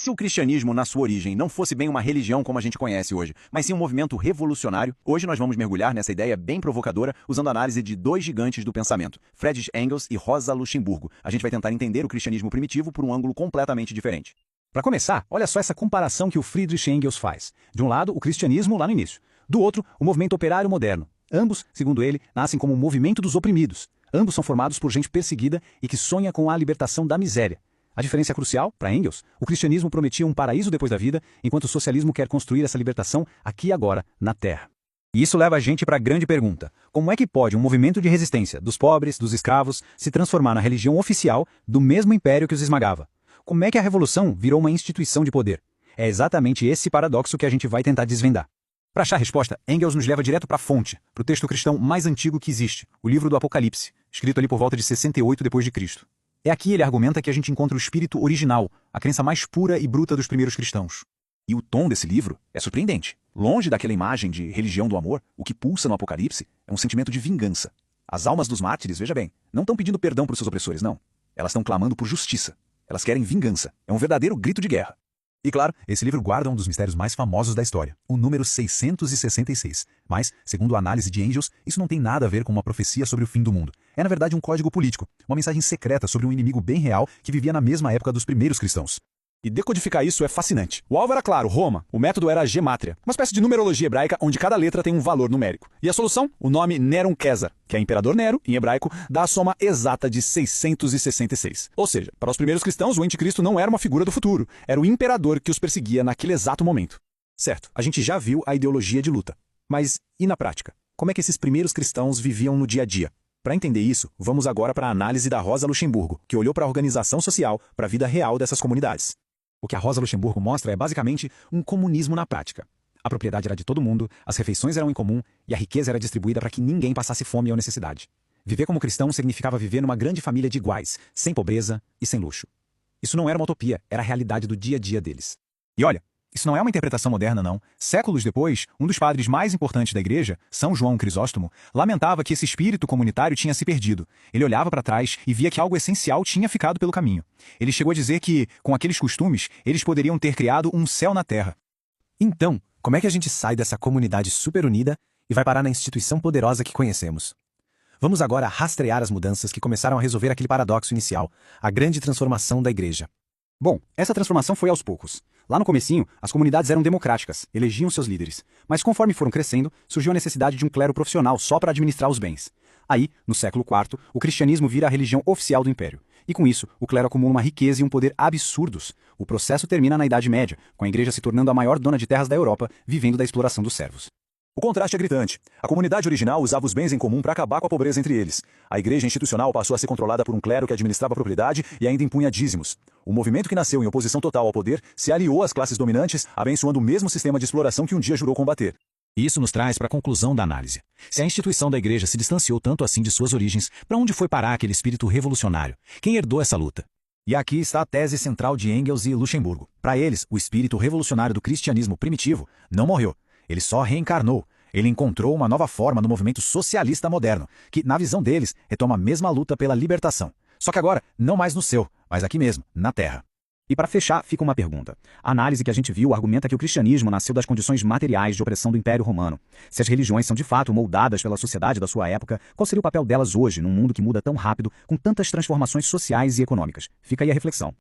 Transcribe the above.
Se o cristianismo, na sua origem, não fosse bem uma religião como a gente conhece hoje, mas sim um movimento revolucionário, hoje nós vamos mergulhar nessa ideia bem provocadora usando a análise de dois gigantes do pensamento, Friedrich Engels e Rosa Luxemburgo. A gente vai tentar entender o cristianismo primitivo por um ângulo completamente diferente. Para começar, olha só essa comparação que o Friedrich Engels faz. De um lado, o cristianismo lá no início. Do outro, o movimento operário moderno. Ambos, segundo ele, nascem como um movimento dos oprimidos. Ambos são formados por gente perseguida e que sonha com a libertação da miséria. A diferença é crucial, para Engels, o cristianismo prometia um paraíso depois da vida, enquanto o socialismo quer construir essa libertação aqui e agora, na Terra. E isso leva a gente para a grande pergunta: como é que pode um movimento de resistência dos pobres, dos escravos, se transformar na religião oficial do mesmo império que os esmagava? Como é que a revolução virou uma instituição de poder? É exatamente esse paradoxo que a gente vai tentar desvendar. Para achar a resposta, Engels nos leva direto para a fonte, para o texto cristão mais antigo que existe, o livro do Apocalipse, escrito ali por volta de 68 d.C. É aqui ele argumenta que a gente encontra o espírito original, a crença mais pura e bruta dos primeiros cristãos. E o tom desse livro é surpreendente. Longe daquela imagem de religião do amor, o que pulsa no Apocalipse é um sentimento de vingança. As almas dos mártires, veja bem, não estão pedindo perdão para os seus opressores, não. Elas estão clamando por justiça. Elas querem vingança. É um verdadeiro grito de guerra. E claro, esse livro guarda um dos mistérios mais famosos da história, o número 666. Mas, segundo a análise de Engels, isso não tem nada a ver com uma profecia sobre o fim do mundo. É, na verdade, um código político, uma mensagem secreta sobre um inimigo bem real que vivia na mesma época dos primeiros cristãos. E decodificar isso é fascinante. O alvo era claro, Roma. O método era a gemátria, uma espécie de numerologia hebraica onde cada letra tem um valor numérico. E a solução? O nome Neron Caesar, que é imperador Nero, em hebraico, dá a soma exata de 666. Ou seja, para os primeiros cristãos, o anticristo não era uma figura do futuro, era o imperador que os perseguia naquele exato momento. Certo, a gente já viu a ideologia de luta. Mas e na prática? Como é que esses primeiros cristãos viviam no dia a dia? Para entender isso, vamos agora para a análise da Rosa Luxemburgo, que olhou para a organização social, para a vida real dessas comunidades. O que a Rosa Luxemburgo mostra é basicamente um comunismo na prática. A propriedade era de todo mundo, as refeições eram em comum e a riqueza era distribuída para que ninguém passasse fome ou necessidade. Viver como cristão significava viver numa grande família de iguais, sem pobreza e sem luxo. Isso não era uma utopia, era a realidade do dia a dia deles. E olha, isso não é uma interpretação moderna, não. Séculos depois, um dos padres mais importantes da igreja, São João Crisóstomo, lamentava que esse espírito comunitário tinha se perdido. Ele olhava para trás e via que algo essencial tinha ficado pelo caminho. Ele chegou a dizer que, com aqueles costumes, eles poderiam ter criado um céu na terra. Então, como é que a gente sai dessa comunidade super unida e vai parar na instituição poderosa que conhecemos? Vamos agora rastrear as mudanças que começaram a resolver aquele paradoxo inicial, a grande transformação da igreja. Bom, essa transformação foi aos poucos. Lá no comecinho, as comunidades eram democráticas, elegiam seus líderes. Mas conforme foram crescendo, surgiu a necessidade de um clero profissional só para administrar os bens. Aí, no século IV, o cristianismo vira a religião oficial do império. E com isso, o clero acumula uma riqueza e um poder absurdos. O processo termina na Idade Média, com a igreja se tornando a maior dona de terras da Europa, vivendo da exploração dos servos. O contraste é gritante. A comunidade original usava os bens em comum para acabar com a pobreza entre eles. A igreja institucional passou a ser controlada por um clero que administrava a propriedade e ainda impunha dízimos. O movimento que nasceu em oposição total ao poder se aliou às classes dominantes, abençoando o mesmo sistema de exploração que um dia jurou combater. E isso nos traz para a conclusão da análise. Se a instituição da igreja se distanciou tanto assim de suas origens, para onde foi parar aquele espírito revolucionário? Quem herdou essa luta? E aqui está a tese central de Engels e Luxemburgo. Para eles, o espírito revolucionário do cristianismo primitivo não morreu. Ele só reencarnou. Ele encontrou uma nova forma no movimento socialista moderno, que, na visão deles, retoma a mesma luta pela libertação. Só que agora, não mais no céu, mas aqui mesmo, na Terra. E para fechar, fica uma pergunta. A análise que a gente viu argumenta que o cristianismo nasceu das condições materiais de opressão do Império Romano. Se as religiões são de fato moldadas pela sociedade da sua época, qual seria o papel delas hoje, num mundo que muda tão rápido, com tantas transformações sociais e econômicas? Fica aí a reflexão.